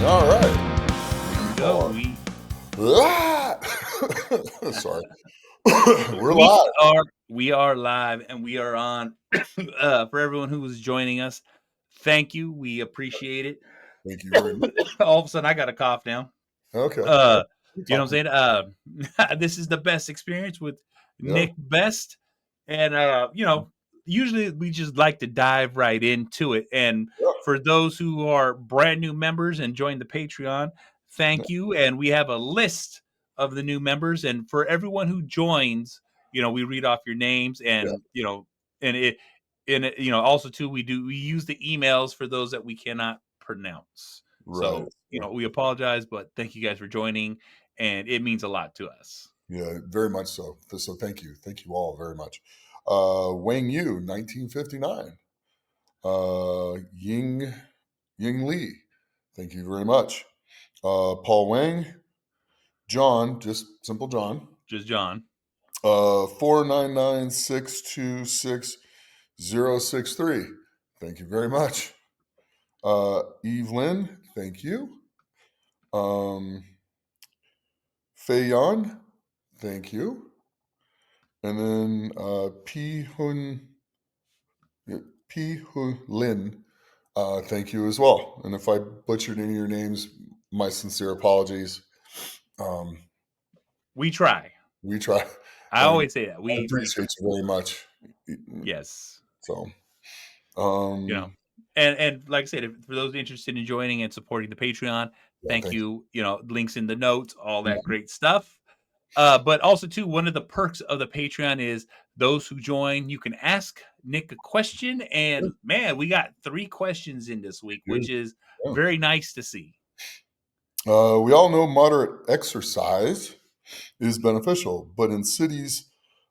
All right. Here we We go. are We live. Sorry. We're we live. we are live and we are on. For everyone who was joining us, thank you. We appreciate it. Thank you very much. All of a sudden, I got a cough now. Okay. Uh, We're you know what talking. I'm saying? This is the best experience with Yeah. Nick Best, and usually we just like to dive right into it. And Yeah. for those who are brand new members and join the Patreon, Yeah. thank you. And we have a list of the new members, and for everyone who joins, we read off your names, Yeah. and and also too, we use the emails for those that we cannot pronounce. Right. So, Yeah. we apologize, but thank you guys for joining, and it means a lot to us. Yeah. Very much so. So thank you. Thank you all very much. Wang Yu, 1959. Ying Lee. Thank you very much. Paul Wang. John, just simple John. Just John. 499626063. Thank you very much. Eve Lynn, thank you. Fei Yan, thank you. And then P Hun Lin, thank you as well. And if I butchered any of your names, my sincere apologies. We try. We try, I and always say that. I We try. appreciate you very much. Yes. So, You know. um, And like I said, for those interested in joining and supporting the Patreon, yeah, thank thank you. you. Links in the notes, all Yeah, that great stuff. But also too, one of the perks of the Patreon is those who join, you can ask Nick a question. good, And man, we got 3 questions in this week, good. which is Yeah. very nice to see. We all know moderate exercise is beneficial, but in cities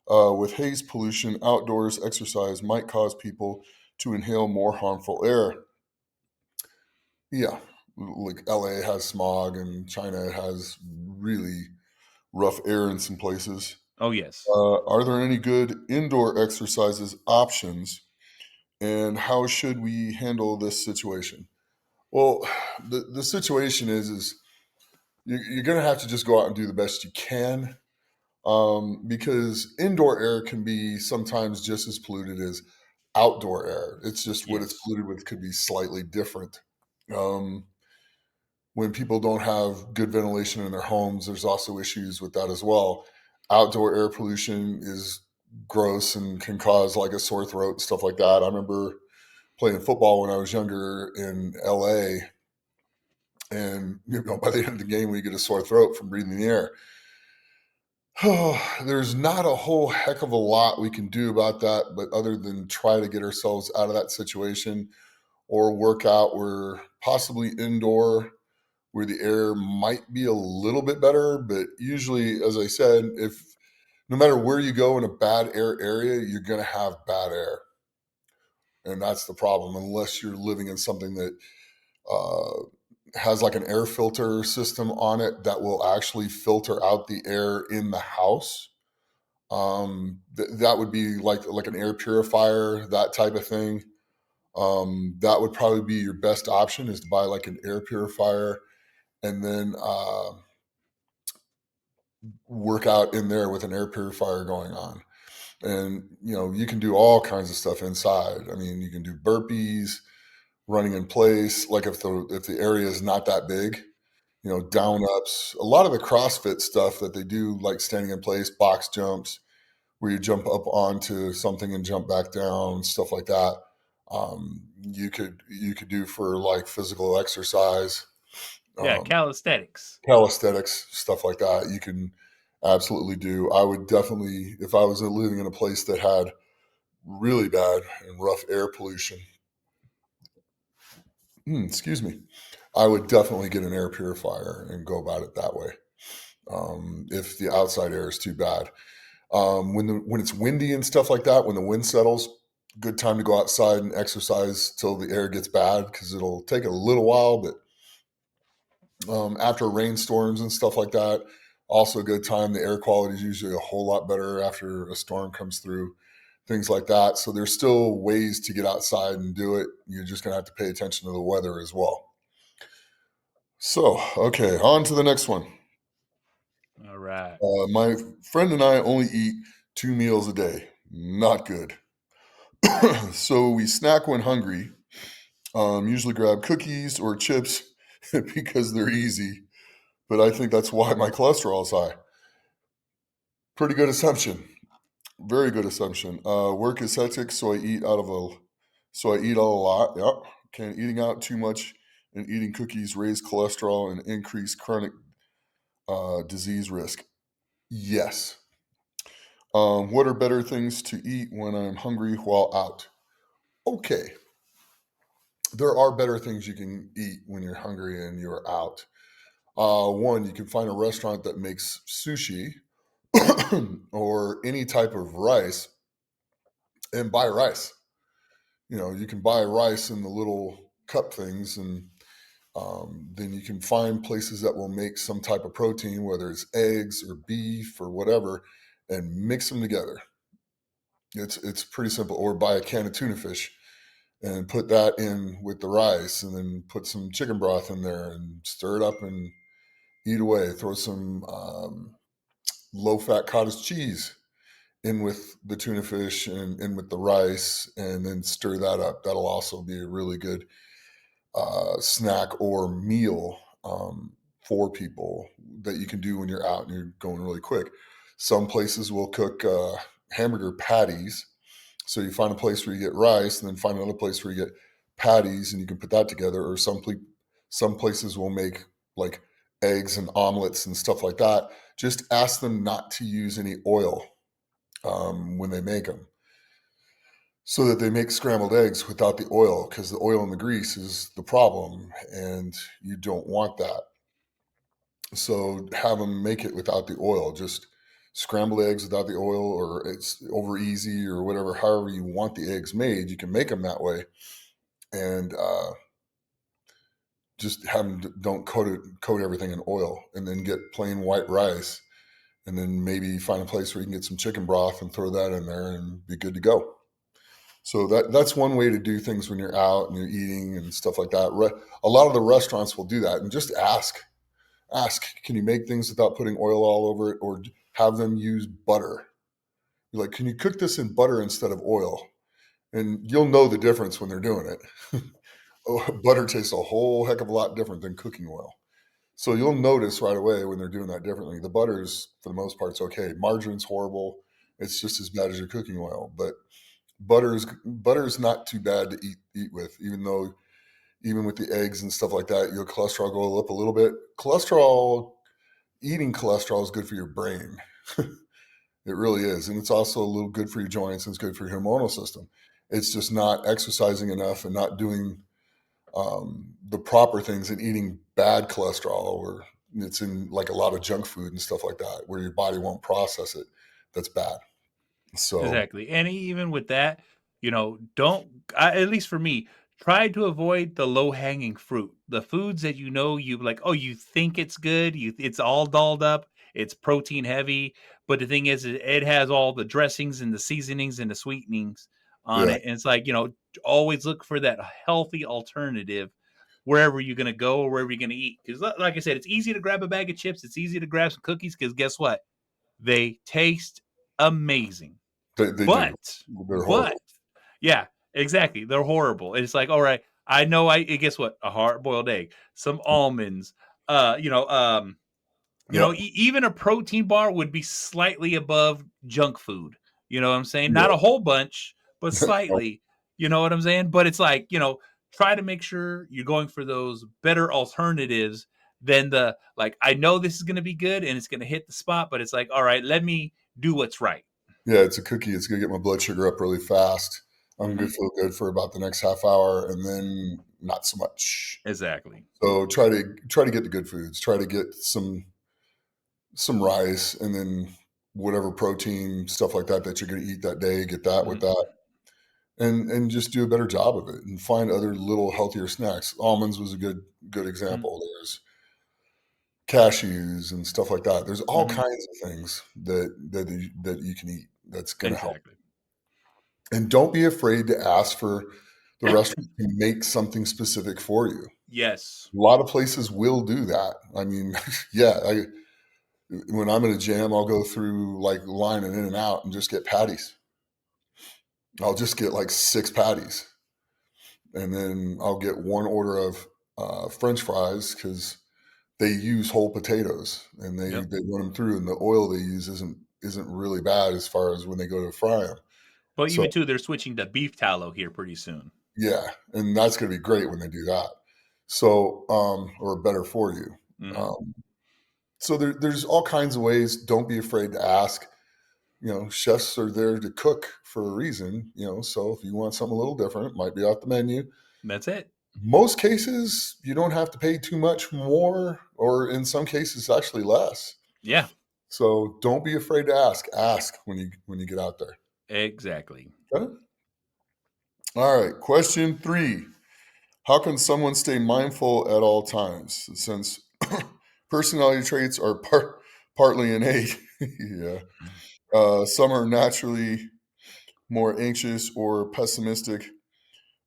with haze pollution, outdoors exercise might cause people to inhale more harmful air. Yeah, like LA has smog and China has really rough air in some places. Oh, yes. Are there any good indoor exercises options, and how should we handle this situation? Well, the situation is you're going to have to just go out and do the best you can, because indoor air can be sometimes just as polluted as outdoor air. It's just what it's Yes. polluted with could be slightly different. Um, when people don't have good ventilation in their homes, there's also issues with that as well. Outdoor air pollution is gross and can cause like a sore throat and stuff like that. I remember playing football when I was younger in LA, and by the end of the game, we get a sore throat from breathing the air. There's not a whole heck of a lot we can do about that, but other than try to get ourselves out of that situation or work out where possibly indoor where the air might be a little bit better. But usually, as I said, if no matter where you go in a bad air area, you're going to have bad air. And that's the problem, unless you're living in something that uh, has like an air filter system on it that will actually filter out the air in the house. That would be like an air purifier, that type of thing. That would probably be your best option, is to buy like an air purifier and then work out in there with an air purifier going on. And you can do all kinds of stuff inside. I mean, you can do burpees, running in place, like if the area is not that big, down ups, a lot of the CrossFit stuff that they do, like standing in place, box jumps, where you jump up onto something and jump back down, stuff like that. You could do for like physical exercise, Yeah, um, calisthenics. calisthenics, stuff like that. You can absolutely do. I would definitely, if I was living in a place that had really bad and rough air pollution, excuse me, I would definitely get an air purifier and go about it that way. If the outside air is too bad, when it's windy and stuff like that, when the wind settles, good time to go outside and exercise till the air gets bad, because it'll take a little while. But after rainstorms and stuff like that, also a good time. The air quality is usually a whole lot better after a storm comes through, things like that. So there's still ways to get outside and do it. You're just going to have to pay attention to the weather as well. So, okay, on to the next one. All right. My friend and I only eat 2 meals a day. Not good. So we snack when hungry. Usually grab cookies or chips because they're easy. But I think that's why my cholesterol is high. Pretty good assumption. Very good assumption. Work is hectic, so I eat out a lot. Yep. Can eating out too much and eating cookies raise cholesterol and increase chronic disease risk? Yes. What are better things to eat when I'm hungry while out? Okay, there are better things you can eat when you're hungry and you're out. One, you can find a restaurant that makes sushi or any type of rice and buy rice. You can buy rice in the little cup things, and then you can find places that will make some type of protein, whether it's eggs or beef or whatever, and mix them together. It's pretty simple. Or buy a can of tuna fish and put that in with the rice, and then put some chicken broth in there and stir it up and eat away. Throw some low fat cottage cheese in with the tuna fish and in with the rice, and then stir that up. That'll also be a really good snack or meal for people that you can do when you're out and you're going really quick. Some places will cook hamburger patties. So you find a place where you get rice, and then find another place where you get patties, and you can put that together. Or some places will make like eggs and omelets and stuff like that. Just ask them not to use any oil when they make them, so that they make scrambled eggs without the oil, because the oil and the grease is the problem, and you don't want that. So have them make it without the oil. Just scrambled eggs without the oil, or it's over easy, or whatever. However you want the eggs made, you can make them that way, and just have them don't coat everything in oil, and then get plain white rice, and then maybe find a place where you can get some chicken broth and throw that in there and be good to go. So that's one way to do things when you're out and you're eating and stuff like that. A lot of the restaurants will do that, and just ask, can you make things without putting oil all over it, or have them use butter? You're like, can you cook this in butter instead of oil? And you'll know the difference when they're doing it. Butter tastes a whole heck of a lot different than cooking oil. So you'll notice right away when they're doing that differently. The butter's, for the most part, it's okay. Margarine's horrible. It's just as bad as your cooking oil. But butter is not too bad to eat with, even though even with the eggs and stuff like that, your cholesterol go up a little bit. Eating cholesterol is good for your brain. It really is. And it's also a little good for your joints, and it's good for your hormonal system. It's just not exercising enough and not doing the proper things, and eating bad cholesterol, or it's in like a lot of junk food and stuff like that, where your body won't process it. That's bad. So, Exactly. And even with that, don't, at least for me, try to avoid the low hanging fruit. The foods that you like, oh, you think it's good, it's all dolled up, it's protein heavy, but the thing is, it has all the dressings and the seasonings and the sweetenings on yeah, it. And it's like, always look for that healthy alternative wherever you're going to go or wherever you're going to eat. Because, like I said, it's easy to grab a bag of chips, it's easy to grab some cookies, because guess what? They taste amazing. they do. But They're but horrible. yeah, exactly. They're horrible. It's like, all right, I know guess what? A hard boiled egg, some almonds, uh, you know, um, Yep. even a protein bar would be slightly above junk food. You know what I'm saying? Not Yeah. a whole bunch, but No. slightly. You know what I'm saying? But it's like, try to make sure you're going for those better alternatives than the like, I know this is gonna be good and it's gonna hit the spot, but it's like, all right, let me do what's right. Yeah, it's a cookie. It's gonna get my blood sugar up really fast. I'm gonna Hmm. feel good for about the next half hour, and then not so much. Exactly. So try to get the good foods. Try to get some rice, and then whatever protein stuff like that that you're going to eat that day. Get that with Hmm. that, and just do a better job of it, and find other little healthier snacks. Almonds was a good Hmm. example. There's cashews and stuff like that. There's all Hmm. kinds of things that you can eat that's going to help. Exactly. And don't be afraid to ask for the restaurant to make something specific for you. Yes. A lot of places will do that. I mean, yeah, when I'm in a jam, I'll go through like lining in and out and just get patties. I'll just get like 6 patties, and then I'll get 1 order of, French fries because they use whole potatoes, and Yep. they run them through, and the oil they use isn't really bad as far as when they go to fry them. Well, So, even too, they're switching to beef tallow here pretty soon. yeah, and that's gonna be great when they do that. So, or better for you. Mhm. Um, so there's all kinds of ways. Don't be afraid to ask. Chefs are there to cook for a reason, so if you want something a little different, it might be off the menu. That's it. Most cases, you don't have to pay too much more, or in some cases, actually less. Yeah, So don't be afraid to ask. Ask when you get out there. exactly. Okay? All right. Question 3. How can someone stay mindful at all times? Since personality traits are partly innate, yeah. Some are naturally more anxious or pessimistic.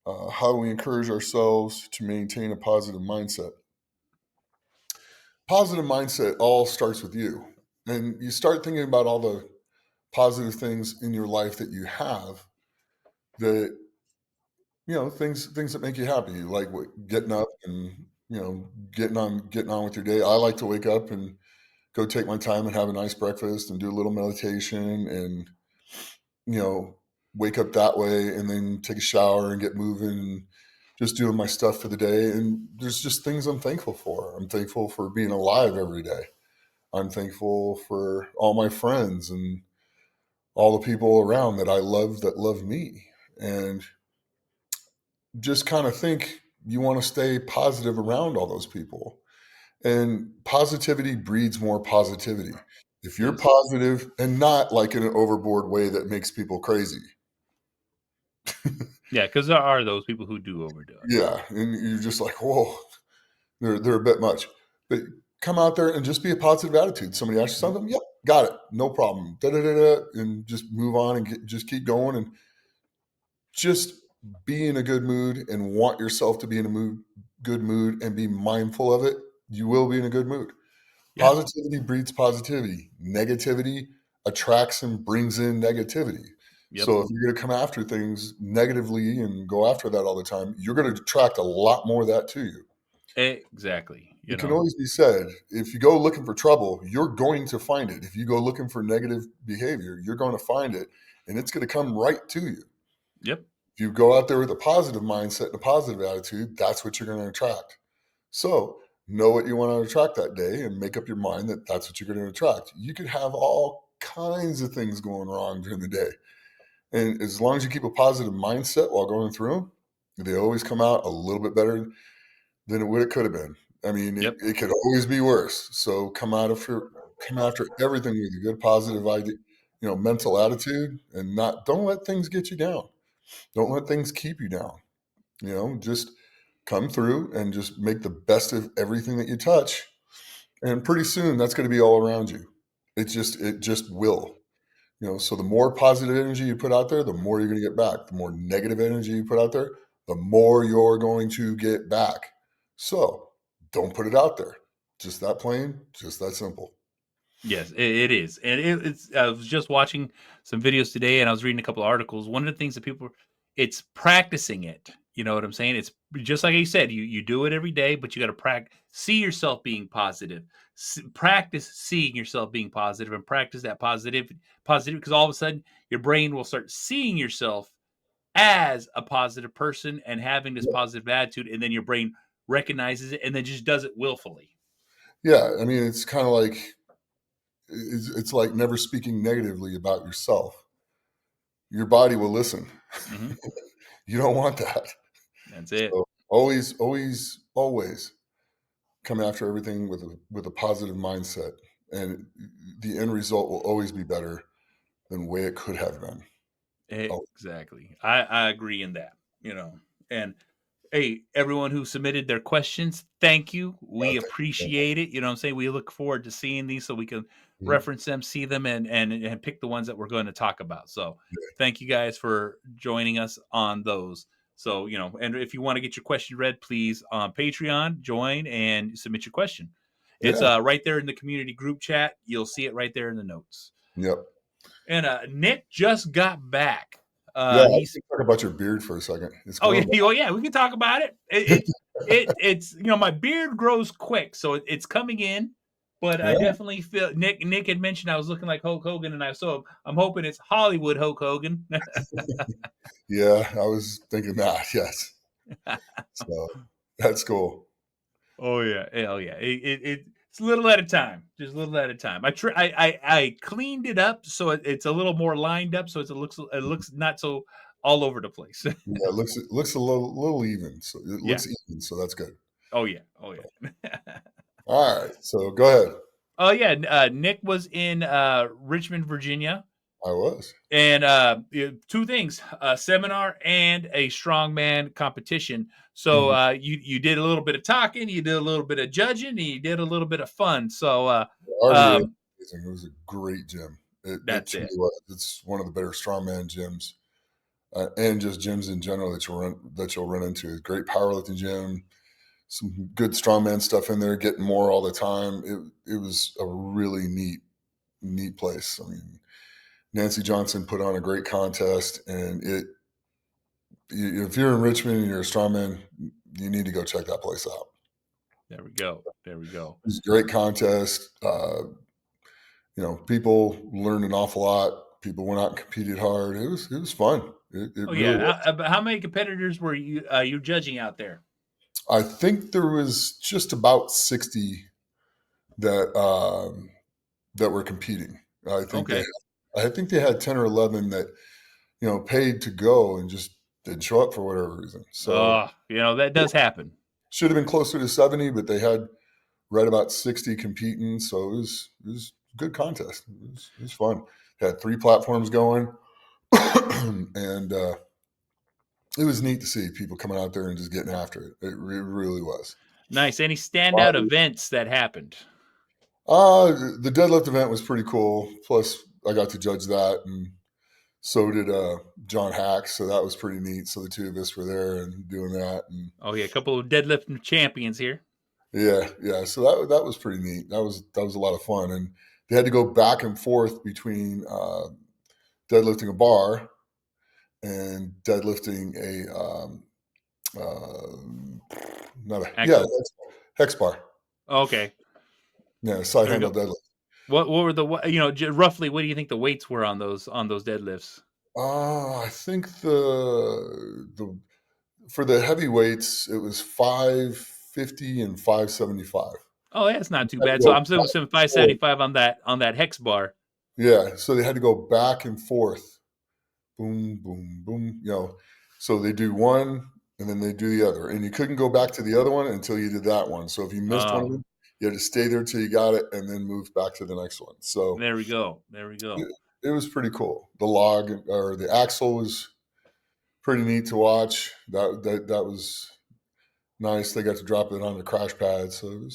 How do we encourage ourselves to maintain a positive mindset? Positive mindset all starts with you. And you start thinking about all the positive things in your life that you have that, things that make you happy, like getting up and, getting on with your day. I like to wake up and go take my time and have a nice breakfast and do a little meditation and, you know, wake up that way and then take a shower and get moving and just doing my stuff for the day. And there's just things I'm thankful for. I'm thankful for being alive every day. I'm thankful for all my friends and all the people around that I love that love me. And just kind of think you want to stay positive around all those people. And positivity breeds more positivity. If you're Yes. positive and not like in an overboard way that makes people crazy. Yeah, because there are those people who do overdo it. Yeah. And you're just like, whoa, they're a bit much. But come out there and just be a positive attitude. Somebody asks you Mhm. something, yep, got it. No problem. Da, da, da, da, and just move on and just keep going. And just be in a good mood and want yourself to be in a good mood and be mindful of it. You will be in a good mood. Yeah. Positivity breeds positivity. Negativity attracts and brings in negativity. Yep. So if you're going to come after things negatively and go after that all the time, you're going to attract a lot more of that to you. Exactly. It can always be said, if you go looking for trouble, you're going to find it. If you go looking for negative behavior, you're going to find it and it's going to come right to you. Yep. If you go out there with a positive mindset and a positive attitude, that's what you're going to attract. So know what you want to attract that day and make up your mind that that's what you're going to attract. You could have all kinds of things going wrong during the day. And as long as you keep a positive mindset while going through them, they always come out a little bit better than it could have been. I mean, it, Yep. it could always be worse. So come after everything with a good positive idea, mental attitude and not don't let things get you down. Don't let things keep you down. Just come through and just make the best of everything that you touch. And pretty soon that's going to be all around you. It just will. So the more positive energy you put out there, the more you're going to get back. The more negative energy you put out there, the more you're going to get back. So don't put it out there. Just that plain, just that simple. Yes, it is, and it's. I was just watching some videos today, and I was reading a couple of articles. One of the things that it's practicing it. You know what I'm saying? It's just like you said. You do it every day, but you got to practice. See yourself being positive. Practice seeing yourself being positive, and practice that positive. Because all of a sudden, your brain will start seeing yourself as a positive person and having this Yeah. positive attitude, and then your brain recognizes it and then just does it willfully. Yeah. I mean, it's kind of like it's like never speaking negatively about yourself. Your body will listen. Hmm. You don't want that. That's it. So always, always, always come after everything with a positive mindset, and the end result will always be better than the way it could have been. Oh, Exactly. I agree in that, And hey, everyone who submitted their questions, thank you. We thank you so appreciate it. You know what I'm saying? We look forward to seeing these so we can much. Mhm. reference them, see them, and pick the ones that we're going to talk about. So thank you guys for joining us on those. So, and if you want to get your question read, please on Patreon, join and submit your question. It's Yeah. right there in the community group chat. You'll see it right there in the notes. Yep. And Nick just got back. Yeah. He's Let's talk about your beard for a second. It's Oh yeah, growing back. oh yeah, we can talk about it. It's my beard grows quick, so it's coming in. But I Yeah. definitely feel Nick had mentioned I was looking like Hulk Hogan, and I'm hoping it's Hollywood Hulk Hogan. Yeah. I was thinking that. Yes. So that's cool. Oh yeah, oh yeah. It's a little at a time, just a little at a time. I cleaned it up so it's a little more lined up, so it looks not so all over the place. Yeah. It looks a little even. So it Yeah. looks even. So that's good. Oh yeah. Oh yeah. All right. So go ahead. Oh yeah. Nick was in Richmond, Virginia, I was. and two things: a seminar and a strongman competition. So Mhm. you did a little bit of talking, you did a little bit of judging, and you did a little bit of fun. So RVA. um, It was a great gym. It that's truly it. was. It's one of the better strongman gyms, and just gyms in general that you'll run into. Great powerlifting gym, some good strongman stuff in there. Getting more all the time. It was a really neat place. I mean, Nancy Johnson put on a great contest, and if you're in Richmond and you're a strongman, you need to go check that place out. There we go. There we go. It was a great contest. People learned an awful lot. People went out and competed hard. It was fun. It Oh really yeah. was. How many competitors were you judging out there? I think there was just about 60 that that were competing. I think they Okay. I think they had 10 or 11 that paid to go and just didn't show up for whatever reason. So Oh, that does happen. should have been closer to 70, but they had right about 60 competing. So it was a good contest. It was fun. Had 3 platforms going, and it was neat to see people coming out there and just getting after it. It really was. Nice. Any standout events that happened? The deadlift event was pretty cool. Plus, I got to judge that, and so did John Hack. So that was pretty neat. So the two of us were there and doing that, and Oh yeah, a couple of deadlift champions here. yeah. So that was pretty neat. That was a lot of fun, and they had to go back and forth between deadlifting a bar and deadlifting a not a yeah Axel. hex bar. Okay. Yeah, side There we handle go. deadlift. What were roughly what do you think the weights were on those deadlifts? I think the for the heavyweights it was 550 and 575. Oh, yeah, that's not too Had to bad. So go I'm back still and saying forth. 575 on that hex bar. Yeah, so they had to go back and forth, boom, boom, boom. So they do one and then they do the other, and you couldn't go back to the other one until you did that one. So if you missed one of Oh, them, you had to stay there till you got it, and then move back to the next one. So there we go. There we it, go. it was pretty cool. The log or the axle was pretty neat to watch. That was nice. They got to drop it on the crash pad, so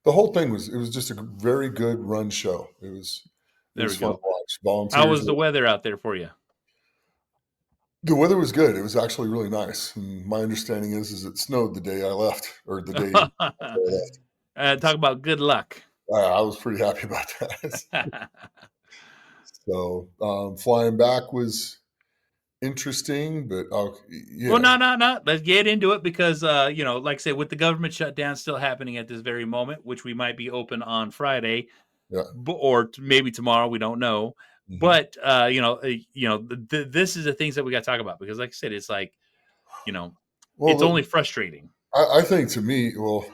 the whole thing was just a very good run show. It There was we fun to go. watch. How Volunteers. was the weather out there for you? The weather was good. It was actually really nice. And my understanding is it snowed the day I left, or the day after I left. Talk about good luck. I was pretty happy about that. So flying back was interesting, but Well, yeah, no, no, no. Let's get into it because, like I said, with the government shutdown still happening at this very moment, which we might be open on Friday, yeah. or maybe tomorrow, we don't know. Hmm. But this is the things that we got to talk about because, like I said, it's like you know, Well, it's only frustrating. I think to me, well,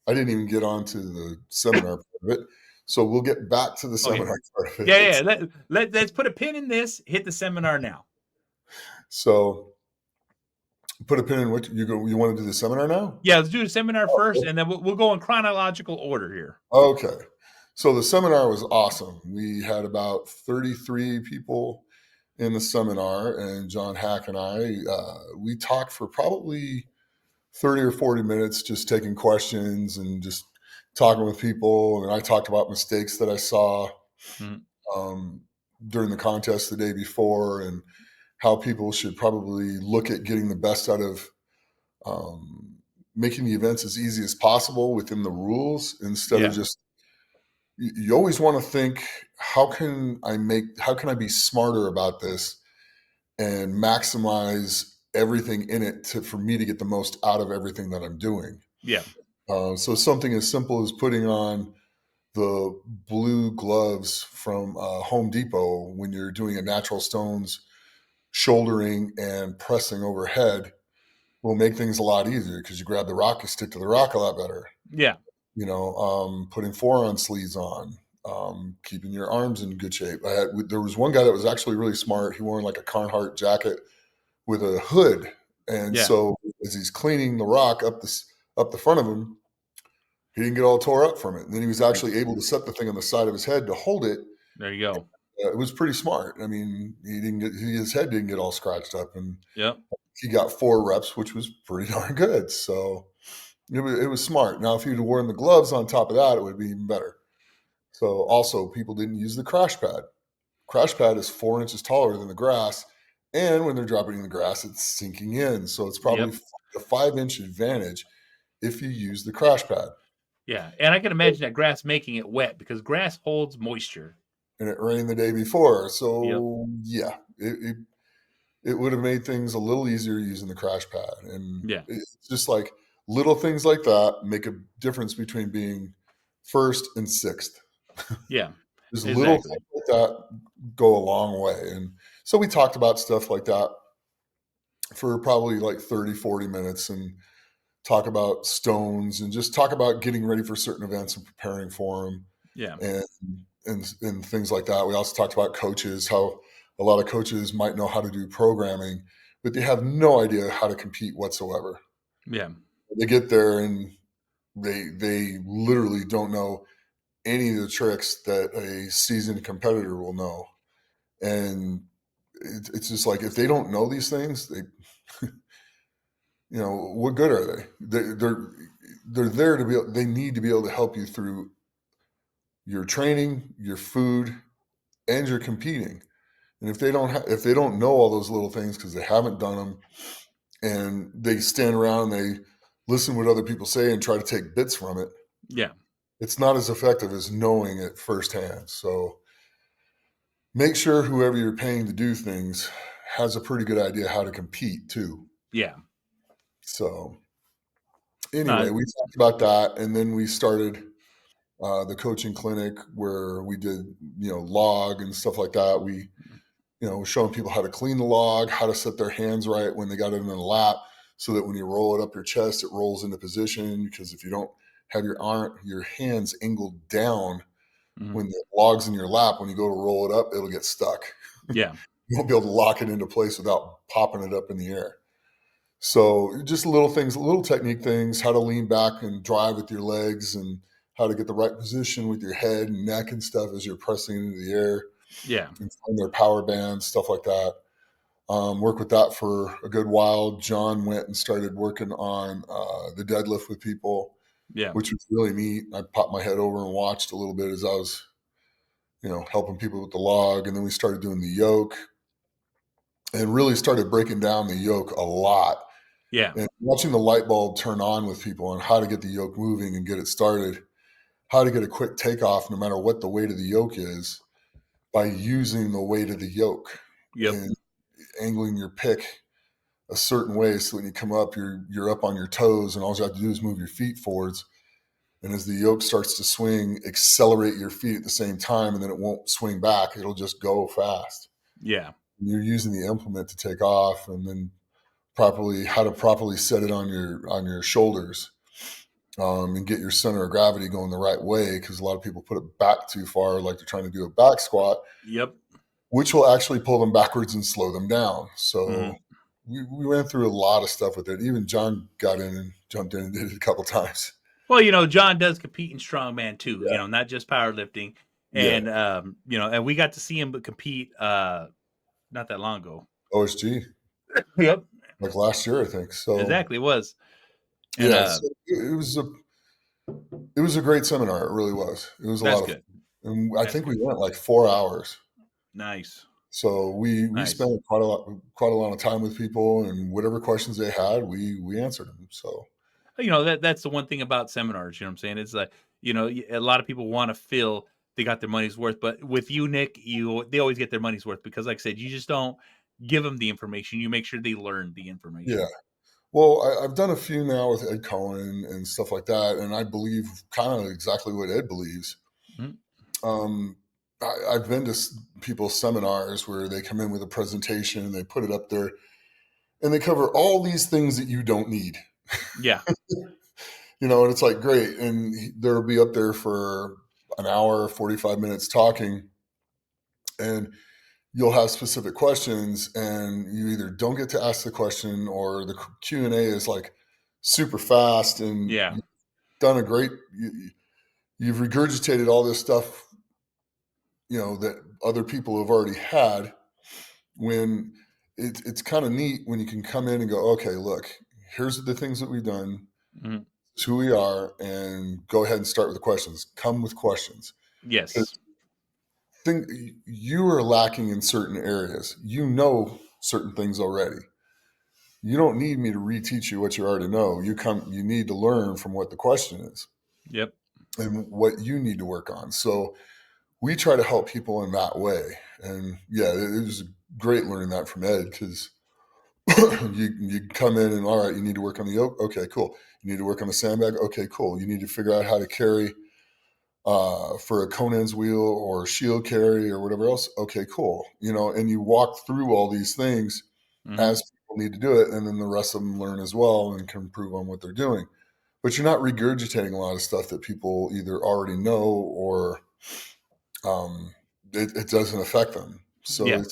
I didn't even get on to the seminar part of it, so we'll get back to the Oh yeah, seminar part of yeah, it. yeah. Let's put a pin in this. Hit the seminar now. So put a pin in what you go. You want to do the seminar now? Yeah, let's do the seminar first, and then we'll go in chronological order here. Okay. So the seminar was awesome. We had about 33 people in the seminar, and John Hack and I, we talked for probably 30 or 40 minutes, just taking questions and just talking with people. And I talked about mistakes that I saw Mhm. um, during the contest the day before, and how people should probably look at getting the best out of um, making the events as easy as possible within the rules instead of Yeah. just you always want to think how can I be smarter about this and maximize everything in it for me to get the most out of everything that I'm doing. Yeah. So something as simple as putting on the blue gloves from Home Depot when you're doing a natural stones shouldering and pressing overhead will make things a lot easier because you grab the rock, you stick to the rock a lot better. Yeah. Putting forearm sleeves on, keeping your arms in good shape. There was one guy that was actually really smart. He wore like a Carhartt jacket with a hood, and Yeah. so as he's cleaning the rock up the front of him, he didn't get all tore up from it. And then he was Yep. actually able to set the thing on the side of his head to hold it. There you go. It was pretty smart. I mean, his head didn't get all scratched up, and Yep. he got 4 reps, which was pretty darn good. So it was smart. Now, if he'd have worn the gloves on top of that, it would be even better. So also, people didn't use the crash pad. Crash pad is 4 inches taller than the grass, and when they're dropping in the grass, it's sinking in. So it's probably Yep. a 5 inch advantage if you use the crash pad. Yeah. And I can imagine that grass making it wet because grass holds moisture. And it rained the day before, Yep. so yeah, it would have made things a little easier using the crash pad. And Yeah. it's just like little things like that make a difference between being first and sixth. Yeah. Just little Exactly. things like that go a long way. And so we talked about stuff like that for probably like 30, 40 minutes and talk about stones and just talk about getting ready for certain events and preparing for them Yeah. and and things like that. We also talked about coaches, how a lot of coaches might know how to do programming, but they have no idea how to compete whatsoever. Yeah. They get there and they literally don't know any of the tricks that a seasoned competitor will know. And it's just like if they don't know these things, what good are they? They're there to be. They need to be able to help you through your training, your food, and your competing. And if they don't know all those little things because they haven't done them, and they stand around, and they listen what other people say and try to take bits from it, Yeah. it's not as effective as knowing it firsthand. So make sure whoever you're paying to do things has a pretty good idea how to compete too. Yeah. So anyway, No. we talked about that, and then we started the coaching clinic where we did log and stuff like that. We showing people how to clean the log, how to set their hands right when they got it in the lap, so that when you roll it up your chest, it rolls into position. Because if you don't have your hands angled down Mhm. when the log's in your lap, when you go to roll it up, it'll get stuck. Yeah. You won't be able to lock it into place without popping it up in the air. So just little things, little technique things, how to lean back and drive with your legs and how to get the right position with your head and neck and stuff as you're pressing into the air Yeah. and find their power bands, stuff like that. Worked with that for a good while. John went and started working on the deadlift with people, Yeah. which was really neat. I popped my head over and watched a little bit as I was, helping people with the log. And then we started doing the yoke and really started breaking down the yoke a lot Yeah. and watching the light bulb turn on with people on how to get the yoke moving and get it started, how to get a quick takeoff no matter what the weight of the yoke is by using the weight of the yoke Yep. and angling your pick a certain way so when you come up you're up on your toes and all you have to do is move your feet forwards, and as the yoke starts to swing, accelerate your feet at the same time, and then it won't swing back, it'll just go fast. Yeah. You're using the implement to take off, and then properly how to properly set it on your shoulders, and get your center of gravity going the right way, because a lot of people put it back too far like they're trying to do a back squat, Yep. which will actually pull them backwards and slow them down. So Mhm. we ran through a lot of stuff with it. Even John got in and jumped in and did it a couple times. Well, John does compete in strongman too, Yeah. not just powerlifting. Yeah. And and we got to see him compete not that long ago. OSG, Yep. like last year, I think. So Exactly, it was. And yeah, so it was a great seminar. It really was. It was a that's lot of fun. good. And I That's think we good. went like 4 hours. Nice. So we Nice. spent quite a lot of time with people, and whatever questions they had, we answered them. So That's the one thing about seminars, you know what I'm saying? It's like, a lot of people wanna feel they got their money's worth, but with you, Nick, they always get their money's worth because, like I said, you just don't give them the information, you make sure they learn the yeah. information. Well, I've done a few now with Ed Cohen and stuff like that, and I believe kind of exactly what Ed believes. Mhm. Um, I've been to people's seminars where they come in with a presentation and they put it up there, and they cover all these things that you don't need. Yeah. And it's like great, and they'll be up there for an hour, 45 minutes talking, and you'll have specific questions, and you either don't get to ask the question or the Q&A is like super fast, and Yeah. done a great you've regurgitated all this stuff that other people have already had. When it's kind of neat when you can come in and go, okay, look, here's the things that we've done, Mhm. it's who we are, and go ahead and start with the questions. Come with questions. Yes. Think you are lacking in certain areas, certain things already. You don't need me to reteach you what you already know. You need to learn from what the question is Yep. and what you need to work on. So we try to help people in that way. And yeah, it was great learning that from Ed, because you come in and all right, you need to work on the yoke. Okay, cool. You need to work on the sandbag. Okay, cool. You need to figure out how to carry for a Conan's wheel or shield carry or whatever else. Okay, cool. And you walk through all these things Mhm. as people need to do it, and then the rest of them learn as well and can improve on what they're doing. But you're not regurgitating a lot of stuff that people either already know or um, it doesn't affect them. So Yeah.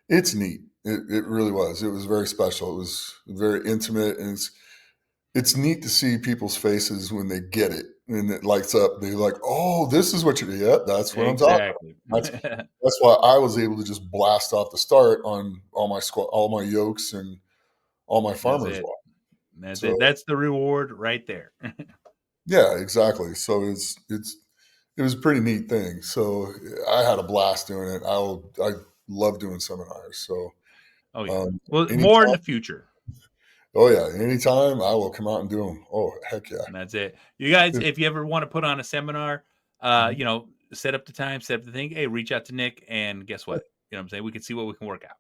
it's neat. It really was. It was very special. It was very intimate, and it's neat to see people's faces when they get it and it lights up. They're like, "Oh, this is what you're. Yeah, that's what I'm talking about." Exactly. That's why I was able to just blast off the start on all my yokes, and all my That's farmers it. walk. That's So it. That's the reward right there. yeah, exactly. So it was a pretty neat thing. So I had a blast doing it. I love doing seminars. So Oh, yeah. um, Well, more in anytime, the future. oh yeah, anytime I will come out and do them. Oh heck yeah. And that's it. You guys, if you ever wanna put on a seminar, Mhm. set up the time, set up the thing. Hey, reach out to Nick, and guess what? You know what I'm saying? We can see what we can work out.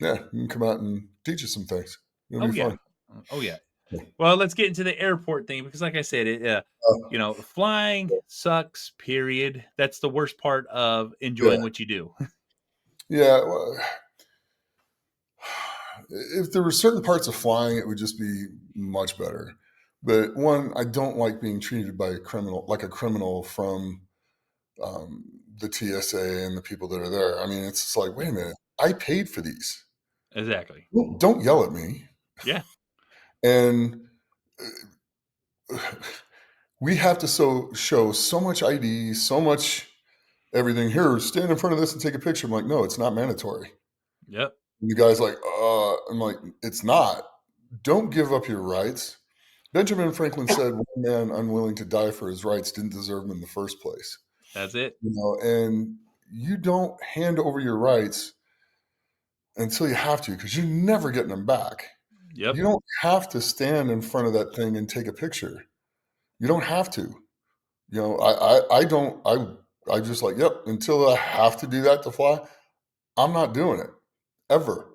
Yeah, you can come out and teach us some things. It'll Oh, be yeah. fun. Oh, yeah. Well, let's get into the airport thing because like I said, flying sucks, period. That's the worst part of Yeah, enjoying what you do. yeah. Well, if there were certain parts of flying, it would just be much better. But one, I don't like being treated by like a criminal from um, the TSA and the people that are there. I mean, it's just like, wait a minute, I paid for these. Exactly. Don't yell at me. Yeah. And we have to show so much ID, so much everything. Here, stand in front of this and take a picture. I'm like, no, it's not mandatory. Yep. And the guy's like, I'm like, it's not. Don't give up your rights. Benjamin Franklin said, one man unwilling to die for his rights didn't deserve them in the first place. That's it. And you don't hand over your rights until you have to, because you're never getting them back. Yep. You don't have to stand in front of that thing and take a picture. You don't have to. I don't. I just like, yep. Until I have to do that to fly, I'm not doing it ever.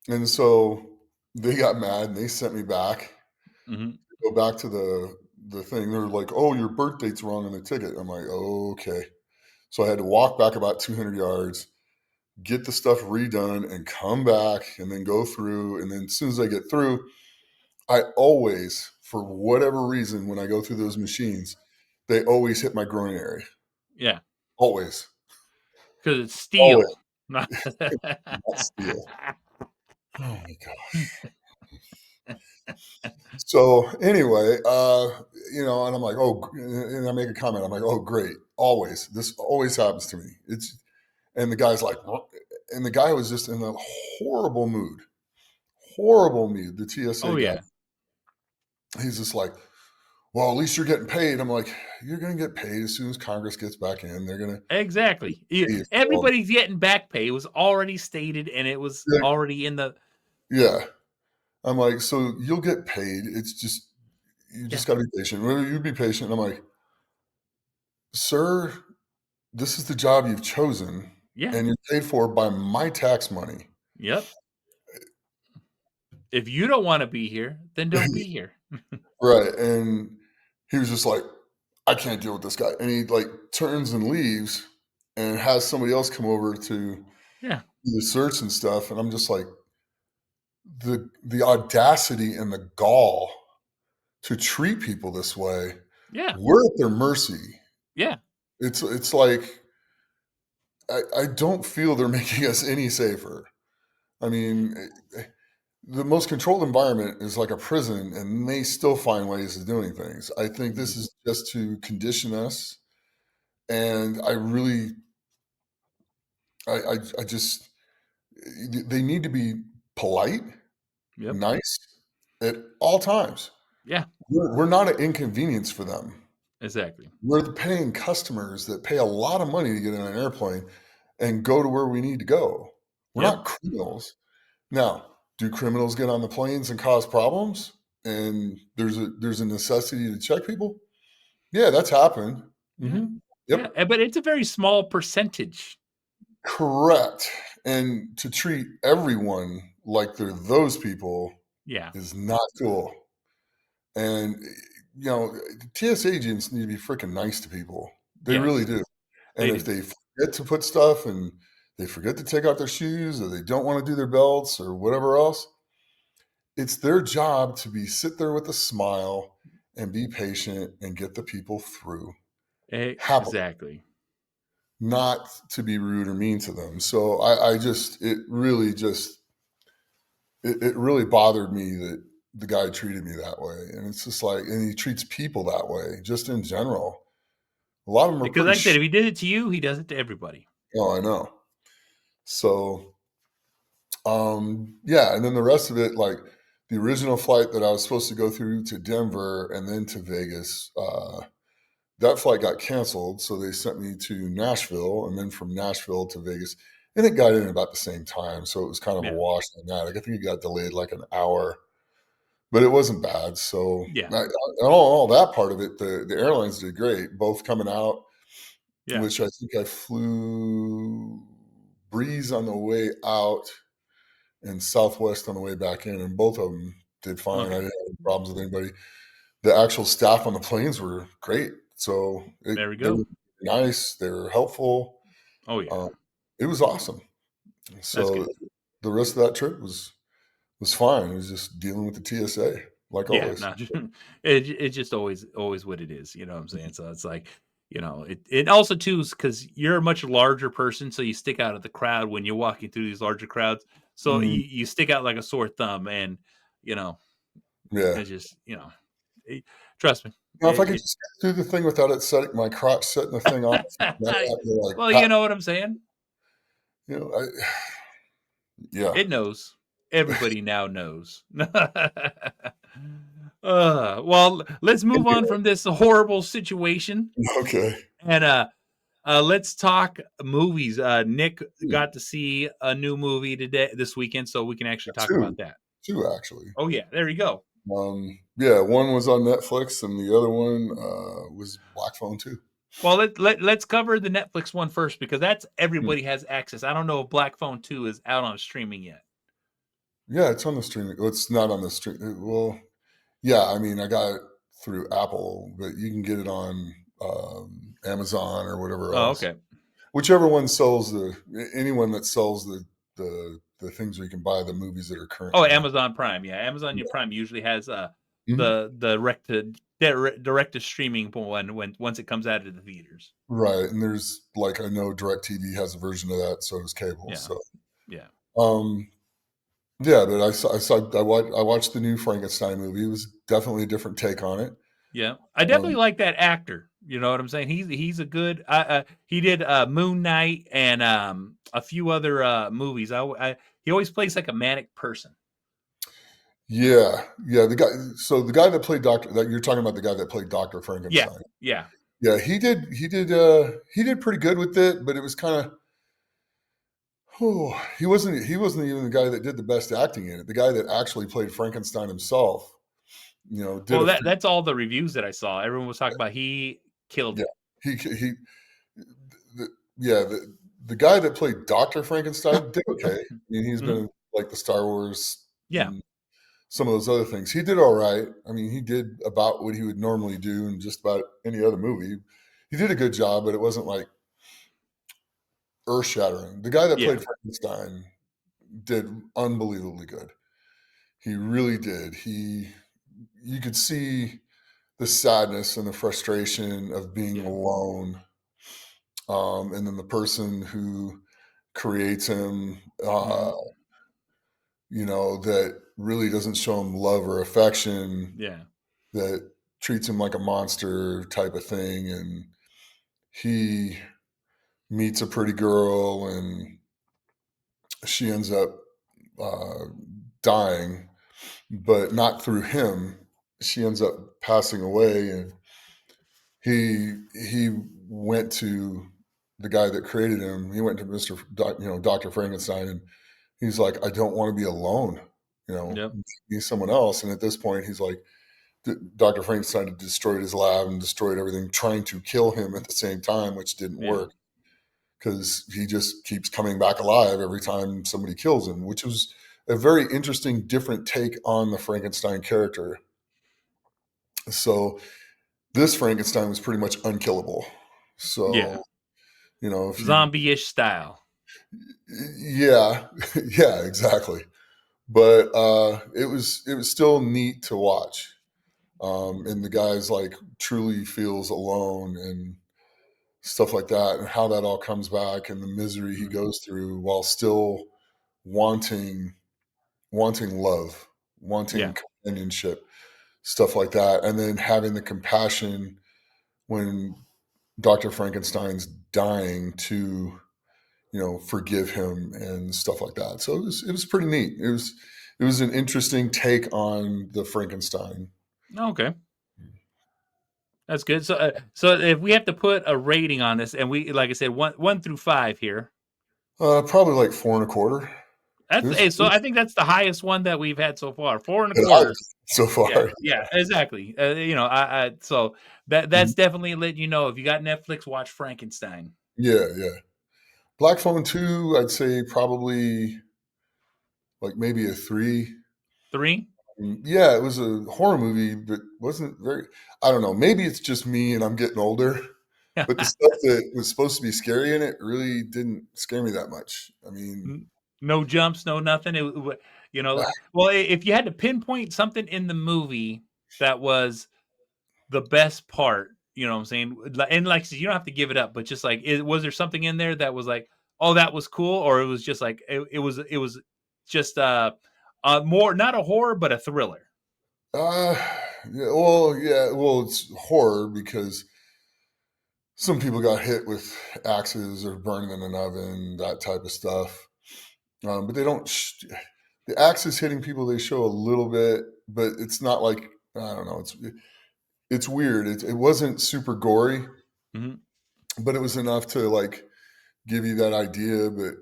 And so they got mad and they sent me back. Mhm. Go back to the thing. They're like, "Oh, your birth date's wrong on the ticket." I'm like, "Okay." So I had to walk back about 200 yards, get the stuff redone, and come back, and then go through. And then as soon as I get through, I always, for whatever reason, when I go through those machines, they always hit my groin area. Yeah. Always, 'Cause it's always. steel. Not steel. Oh my gosh. So anyway, and I'm like, oh, and I make a comment. I'm like, oh, great. Always, this always happens to me. And the guy's like, "What?" And the guy was just in a horrible mood. The TSA Oh, guy. yeah. He's just like, well, at least you're getting paid. I'm like, you're going to get paid as soon as Congress gets back in. They're going to Exactly. pay you for all Everybody's getting back pay. It was already stated, and it was the, already in the yeah. I'm like, so you'll get paid. It's just, you yeah, just got to be patient. Well, you'd be patient. I'm like, sir, this is the job you've chosen yeah, and you're paid for by my tax money. yep. If you don't want to be here, then don't be here. Right. And he was just like, I can't deal with this guy. And he like turns and leaves and has somebody else come over to do Yeah, the search and stuff. And I'm just like, the audacity and the gall to treat people this way, yeah, we're at their mercy. yeah, It's like I don't feel they're making us any safer. I mean, the most controlled environment is like a prison, and they still find ways of doing things. I think mhm, this is just to condition us, and I really, I just, they need to be polite, yep, nice at all times. yeah, We're not an inconvenience for them. exactly. We're the paying customers that pay a lot of money to get in an airplane and go to where we need to go. We're Yep, not criminals. Now, do criminals get on the planes and cause problems? And there's a necessity to check people? Yeah, that's happened. yeah, Mhm. yeah. Yep. But it's a very small percentage. Correct. And to treat everyone like they're those people Yeah, is not cool. And, TSA agents need to be freaking nice to people. They really yes, do. And they if do. they forget to put stuff and they forget to take out their shoes or they don't wanna do their belts or whatever else, it's their job to be sit there with a smile and be patient and get the people through happily, Exactly. not to be rude or mean to them. So I just it really just it really bothered me that the guy treated me that way. And it's just like, and he treats people that way just in general. A lot of them are Because pretty like I said, if he did it to you, he does it to everybody. oh, I know. So yeah, and then the rest of it, like the original flight that I was supposed to go through to Denver and then to Vegas, that flight got canceled. So they sent me to Nashville and then from Nashville to Vegas. And it got in about the same time. So it was kind of a Yeah, wash on that. I think it got delayed like an hour, but it wasn't bad. So yeah, all that part of it, the airlines did great, both coming out, yeah. which I think I flew Breeze on the way out and Southwest on the way back in, and both of them did fine. I Okay, didn't have any problems with anybody. The actual staff on the planes were great. So there we they go. were nice, they were helpful. Oh yeah, Um, it was awesome. that's So good. the rest of that trip was fine. It was just dealing with the TSA, like Yeah, always. not it's just always what it is, you know what I'm saying? So it's like, it also too is because you're a much larger person, so you stick out of the crowd when you're walking through these larger crowds. So Mm, you stick out like a sore thumb, and you know, yeah. it's just it, trust me. Now, if I could just get through the thing without it setting my crotch setting the thing off, and I have to like Well, you pat, know what I'm saying. I yeah. It knows. Everybody now knows. Well, let's move on from this horrible situation Okay. and let's talk movies. Nick Hmm. got to see a new movie this weekend, so we can actually talk about Two, that. two actually. Oh yeah, there you go. Yeah, one was on Netflix and the other one was Black Phone 2. Well, let's cover the Netflix one first because that's Hmm. everybody has access. I don't know if Black Phone 2 is out on streaming yet. Yeah, it's on the streaming. Well, it's not on the stream. Well, yeah, I mean, I got it through Apple, but you can get it on Amazon or whatever Oh, else. okay. Whichever one sells anyone that sells the things where you can buy the movies that are Oh, currently on. Amazon Prime. Yeah, Amazon Yeah. Prime usually has Mhm. the direct to streaming one when once it comes out of the theaters. Right, and there's like I know DirecTV has a version of that, so does cable. Yeah. So, Yeah. um, yeah, but I watched the new Frankenstein movie. It was definitely a different take on it. Yeah. I definitely Um, like that actor. You know what I'm saying? He's a good he did Moon Knight and a few other movies. He always plays like a manic person. Yeah, yeah, the guy that played Doctor that you're talking about the guy that played Doctor Yeah, Frankenstein. yeah. Yeah, he did pretty good with it, but it was kinda he wasn't even the guy that did the best acting in it. The guy that actually played Frankenstein himself, did Well, a ph that's all the reviews that I saw. Everyone was talking about he killed yeah, it. he the yeah, the guy that played Doctor Frankenstein did okay. I mean, he's been Mhm. in, like, the Star Wars Yeah, and some of those other things. He did alright. I mean, he did about what he would normally do in just about any other movie. He did a good job, but it wasn't, like, earth-shattering. The guy that yeah, played Frankenstein did unbelievably good. He really did. He You could see the sadness and the frustration of being yeah. alone, and then the person who creates him, Mhm. that really doesn't show him love or affection, Yeah, that treats him like a monster type of thing, and he meets a pretty girl, and she ends up uh, dying, but not through him. She ends up passing away, and he went to the guy that created him. He went to Doctor Frankenstein, and he's like, I don't want to be alone. yep, Be someone else. And at this point, he's like, Doctor Frankenstein had destroyed his lab and destroyed everything, trying to kill him at the same time, which didn't yeah. work because he just keeps coming back alive every time somebody kills him, which was a very interesting, different take on the Frankenstein character. So this Frankenstein was pretty much unkillable. Yeah. So, if you, Zombie-ish style. yeah, yeah, exactly. But it was still neat to watch. And the guy's like truly feels alone and stuff like that, and how that all comes back and the misery he Mhm. goes through while still wanting wanting love, Yeah, wanting companionship, stuff like that, and then having the compassion when Dr. Frankenstein's dying to, forgive him and stuff like that. So it was pretty neat. It was an interesting take on the Frankenstein. okay. That's good. So if we have to put a rating on this, and we like I said, 1 through 5 here. Probably like four and a quarter. It That's was, hey, it so I was think that's the highest one that we've had so far. 4 and a that I've quarter. so Yeah, far. yeah, exactly. So that's Mhm. definitely letting you know if you got Netflix, watch Frankenstein. Yeah, yeah. Black Phone 2, I'd say probably like maybe a 3. 3? Yeah, it was a horror movie, but wasn't very I don't know, maybe it's just me and I'm getting older, but the stuff that was supposed to be scary in it really didn't scare me that much. I mean, No jumps, no nothing. Well, if you had to pinpoint something in the movie that was the best part, you know what I'm saying? And like I said, you don't have to give it up, but just like, was there something in there that was like, oh, that was cool, or it was just like it was just more not a horror but a thriller. uh, yeah, well, it's horror because some people got hit with axes or burned in an oven, that type of stuff. But they don't the axes hitting people, they show a little bit, but it's not like I don't know, it's weird. It wasn't super gory, Mhm. but it was enough to like give you that idea. But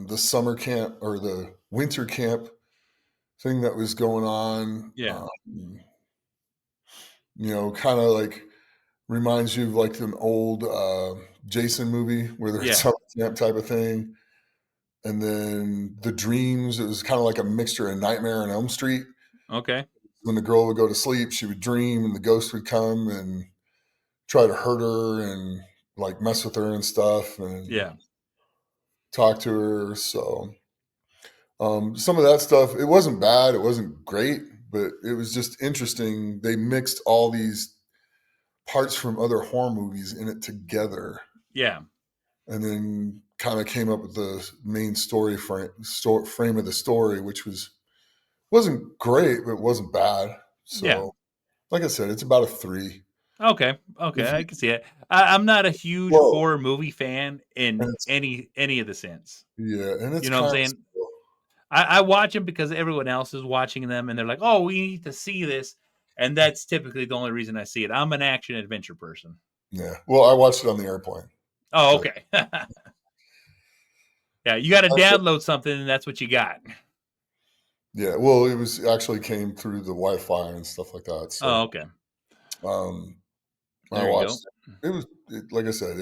the summer camp or the winter camp thing that was going on, Yeah, kind of like reminds you of like an old Jason movie where they're at yeah, summer camp type of thing. And then the dreams, it was kind of like a mixture of Nightmare on Elm Street. okay, When the girl would go to sleep, she would dream and the ghost would come and try to hurt her and like mess with her and stuff and yeah, talk to her. So some of that stuff, it wasn't bad, it wasn't great, but it was just interesting. They mixed all these parts from other horror movies in it together, yeah, and then kind of came up with the main frame of the story, which wasn't great, but it wasn't bad. yeah. So, like I said, it's about a 3. Okay, okay, If I you can see it. I'm not a huge Slow, horror movie fan in and it's any of the sense. yeah, and it's You know what I'm kind of saying? slow. I watch them because everyone else is watching them, and they're like, "Oh, we need to see this," and that's typically the only reason I see it. I'm an action adventure person. Yeah. Well, I watched it on the airplane. Oh, So okay. Yeah, you got to download something, and that's what you got. yeah. Well, it was actually came through the Wi-Fi and stuff like that. Oh, So okay. um, I There you watched go. it. Like I said,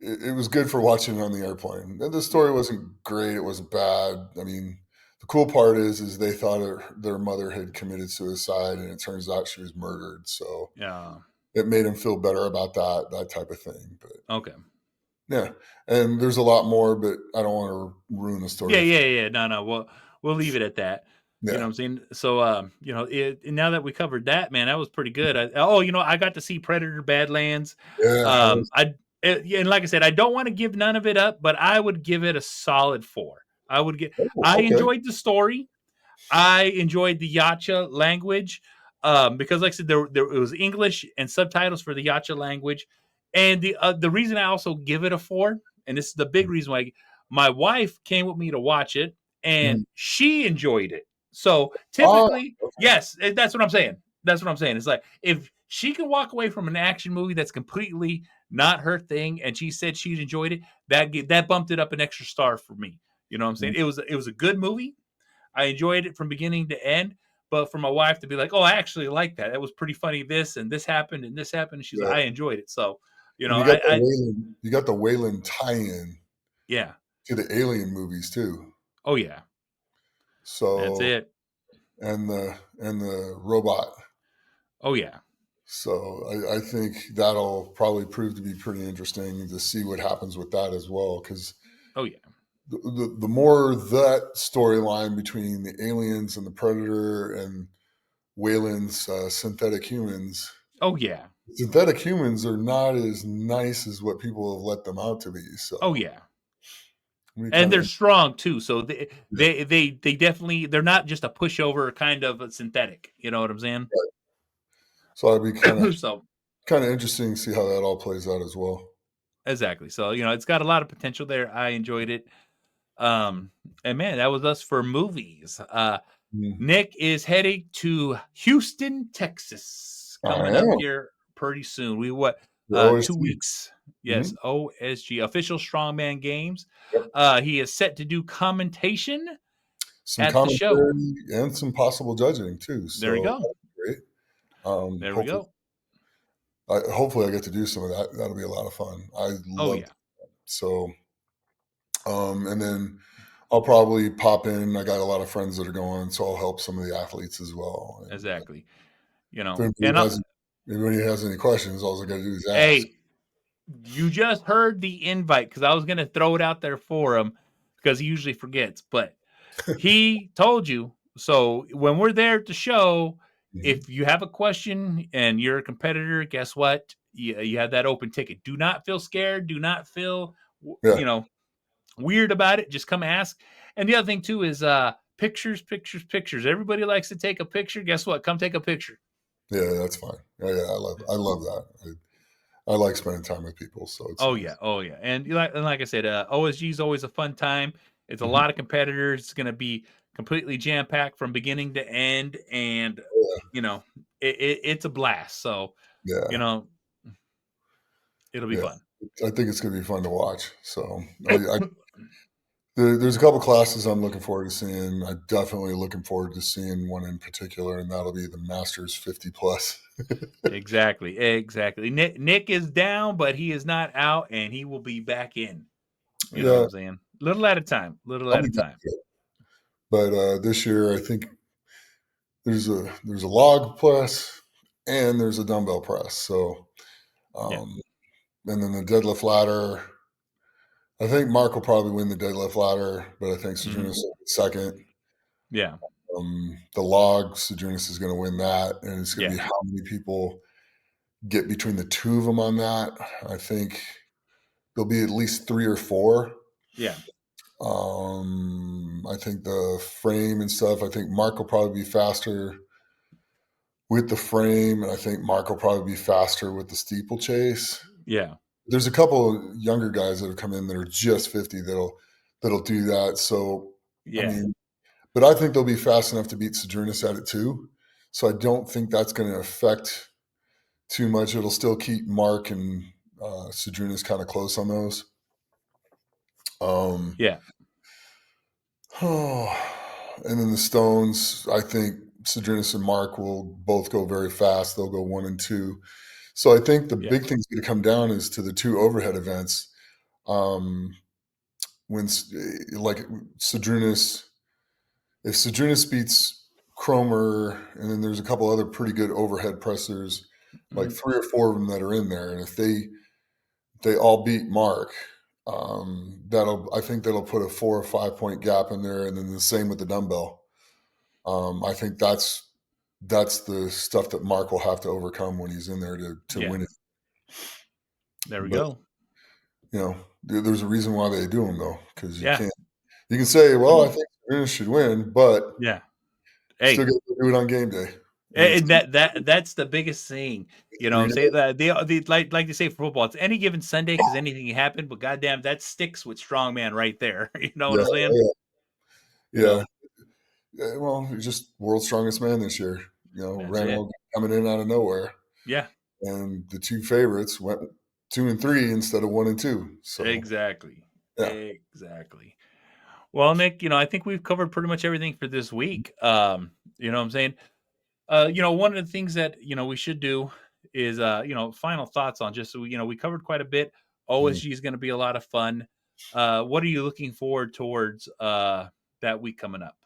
it was good for watching it on the airplane. And the story wasn't great. It wasn't bad. I mean, the cool part is they thought their mother had committed suicide, and it turns out she was murdered. So Yeah. it made him feel better about that type of thing. But Okay. yeah, and there's a lot more, but I don't want to ruin the Yeah, story. yeah, yeah. No, no. We'll leave it at that. You know Yeah, what I'm saying? So, now that we covered that, man, that was pretty good. I got to see Predator Badlands. yeah. How was? Yeah, and like I said, I don't want to give none of it up, but I would give it a solid 4. Oh, I okay. enjoyed the story. I enjoyed the Yacha language because, like I said, there it was English and subtitles for the Yacha language. And the reason I also give it a 4, and this is the big reason why, my wife came with me to watch it, and Mhm. she enjoyed it. So Ah, typically, yes, that's what I'm saying. That's what I'm saying. It's like if she can walk away from an action movie that's completely not her thing, and she said she enjoyed it, that bumped it up an extra star for me. You know what I'm saying? mhm, It was a good movie. I enjoyed it from beginning to end. But for my wife to be like, "Oh, I actually like that. That was pretty funny. This and this happened and this happened." And she's like, yeah. "I enjoyed it." So, And you got the Wayland tie-in yeah. to the Alien movies too. Oh yeah, that's So it. and the robot. Oh yeah, So I think that'll probably prove to be pretty interesting to see what happens with that as well. Because oh yeah, the more that storyline between the aliens and the predator and Wayland's synthetic humans, oh yeah, synthetic humans are not as nice as what people have let them out to be. oh So yeah. we And kind they're of strong too. So yeah. they definitely they're not just a pushover kind of a synthetic. You know what I'm saying? So I'd be So kind of interesting to see how that all plays out as well. exactly. So it's got a lot of potential there. I enjoyed it. Um, and man, that was us for movies. Mm. Nick is heading to Houston, Texas, I coming up am here pretty soon. the 2 OST. weeks. Yes, Mhm. OSG, official Strongman Games. Yep. He is set to do commentation Some at the show. commentary and some possible judging too. There you So go. that'd be great. There we Hopefully, go. hopefully I get to do some of that. That'll be a lot of fun. I Oh love yeah, so. And then I'll probably pop in. I got a lot of friends that are going, so I'll help some of the athletes as well. And exactly. if And anybody has any questions, all I got to do is ask. hey, you just heard the invite because I was going to throw it out there for him because he usually forgets, but he told you. So when we're there at the show, Mhm. if you have a question and you're a competitor, guess what? You have that open ticket. Do not feel scared. Do not feel, Yeah, weird about it. Just come ask. And the other thing too is pictures, pictures, pictures. Everybody likes to take a picture. Guess what? Come take a picture. yeah, that's fine. Yeah, I love that. I like spending time with people, so it's Oh yeah, nice. oh yeah, and like I said, OSG is always a fun time. It's a Mhm. lot of competitors. It's going to be completely jam packed from beginning to end, and you know, it's a blast. So you Yeah, know, it'll be yeah. fun. I think it's going to be fun to watch. So there's a couple classes I'm looking forward to seeing. I'm definitely looking forward to seeing one in particular, and that'll be the Masters 50 plus. Exactly, exactly. Nick is down, but he is not out, and he will be back in. You know what Yeah, I'm saying? Little at a time. Little I'll at a be back. time. But this year, I think there's a log press and there's a dumbbell press. So Yeah. um, and then the deadlift ladder. I think Mark will probably win the deadlift ladder, but I think Hmm. Sejunis will be second. Yeah. The log, Sejunis is going to win that, and it's going to Yeah. be how many people get between the two of them on that. I think there'll be at least three or four. Yeah. I think the frame and stuff. I think Mark will probably be faster with the frame, and I think Mark will probably be faster with the steeplechase. Yeah. There's a couple of younger guys that have come in that are just 50 that'll do that. So I Yeah. mean, but I think they'll be fast enough to beat Sedrunas at it too. So I don't think that's going to affect too much. It'll still keep Mark and Sedrunas kind of close on those. Um, Yeah. oh, and then the Stones, I think Sedrunas and Mark will both go very fast. They'll go 1 and 2. So I think the Yeah. big thing's going to come down is to the two overhead events. Um, when like Sedrunas, if Sedrunas beats Cromer, and then there's a couple other pretty good overhead pressers, like Mhm. 3 or 4 of them that are in there, and if they all beat Mark, that'll I think that'll put a 4 or 5 point gap in there, and then the same with the dumbbell. I think that's the stuff that Mark will have to overcome when he's in there to Yeah. win it. There we But go. there's a reason why they do them though, because Yeah. you can say, I well, I mean, think Serena should win, but yeah. you still Hey, got to do it on game day, and it's and that's the biggest thing, you know what every I'm day. saying? The like they say for football, it's any given Sunday because anything can happen, but goddamn, that sticks with strongman right there. You know what Yeah, I'm saying? You yeah, know? yeah. Well, he's just world's strongest man this year. That's it. Randall coming in out of nowhere, Yeah, and the two favorites went 2 and 3 instead of 1 and 2. So exactly. yeah. Exactly. Well, Nick, I think we've covered pretty much everything for this week. You know what I'm saying? One of the things that, we should do is, final thoughts on just so we covered quite a bit. Mm. OSG is going to be a lot of fun. What are you looking forward towards that week coming up?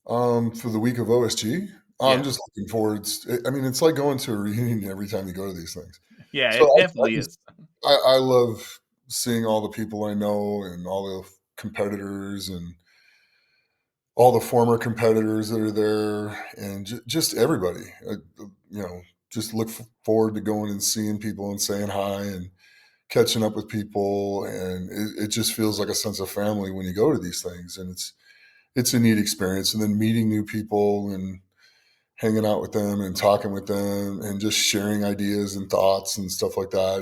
For the week of OSG, I'm Yeah. just looking forward. I mean, it's like going to a reunion every time you go to these things. Yeah, So it definitely is. I love seeing all the people I know and all the competitors and all the former competitors that are there and just everybody. You know, just look forward to going and seeing people and saying hi and catching up with people, and it just feels like a sense of family when you go to these things, and it's a neat experience. And then meeting new people and hanging out with them and talking with them and just sharing ideas and thoughts and stuff like that.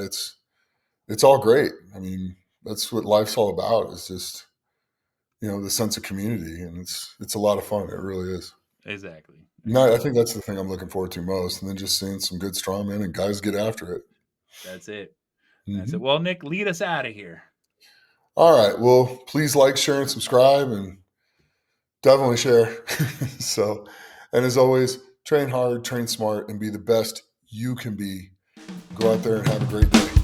It's all great. I mean, that's what life's all about. Is just the sense of community, and it's a lot of fun. It really is. Exactly. No, I think Exactly. that's the thing I'm looking forward to most, and then just seeing some good strongmen and guys get after it. That's it. That's it. Hmm. Well, Nick, lead us out of here. All right. Well, please like, share, and subscribe, and definitely share. So, and as always, train hard, train smart, and be the best you can be. Go out there and have a great day.